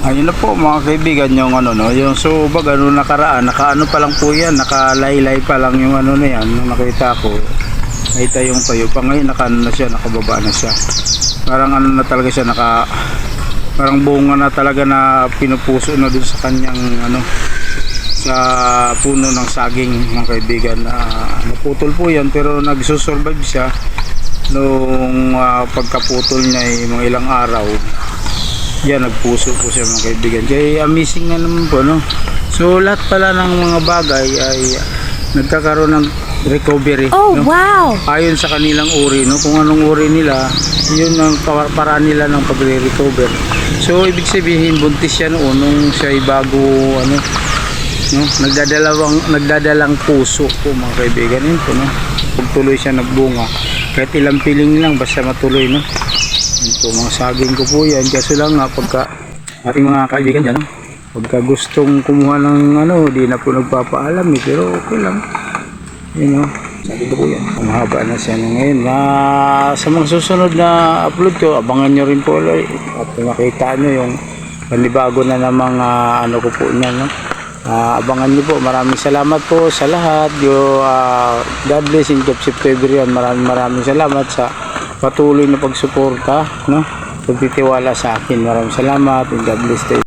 Ayun na po mga kaibigan yung ano no, yung subag ano nakaraan, nakaano pa lang po yan, nakalaylay pa lang yung ano na yan, nung nakita ko. Nakita yung tayo pa ngayon, nakaano na siya, nakababa na siya. Parang ano na talaga siya, parang bunga na talaga na pinupuso na dun sa kanyang ano, sa puno ng saging mga kaibigan. Naputol po yan pero nagsusurvive siya nung pagkaputol niya ay mga ilang araw. Yan, nagpuso po siya mga kaibigan. Kaya amazing na naman po no. So lahat pala ng mga bagay ay nagkakaroon ng recovery. Oh, no? wow! Ayon sa kanilang uri, no? Kung anong uri nila, yun ang paraan nila ng pagre-recover. So ibig sabihin buntis siya noon nung siya ay bago ano, no? Nagdadalang puso po mga kaibigan. Yun po no. Pagtuloy siya nagbunga. Kahit ilang piling lang basta matuloy no. Ito mga saging ko po yan, kaso lang nga pagka ating mga kaibigan dyan, pagka gustong kumuha ng ano, di na po nagpapaalam pero okay lang, yun o, saging ko po yan, mahaba na siya ngayon. Sa mga susunod na upload ko, abangan nyo rin po ulit at makita nyo yung panibago na ng mga ano ko po niyan no? Abangan nyo po. Maraming salamat po sa lahat. God bless in September yan. Maraming salamat sa patuloy na pagsuporta, no? Pagtitiwala sa akin. Maraming salamat and God bless.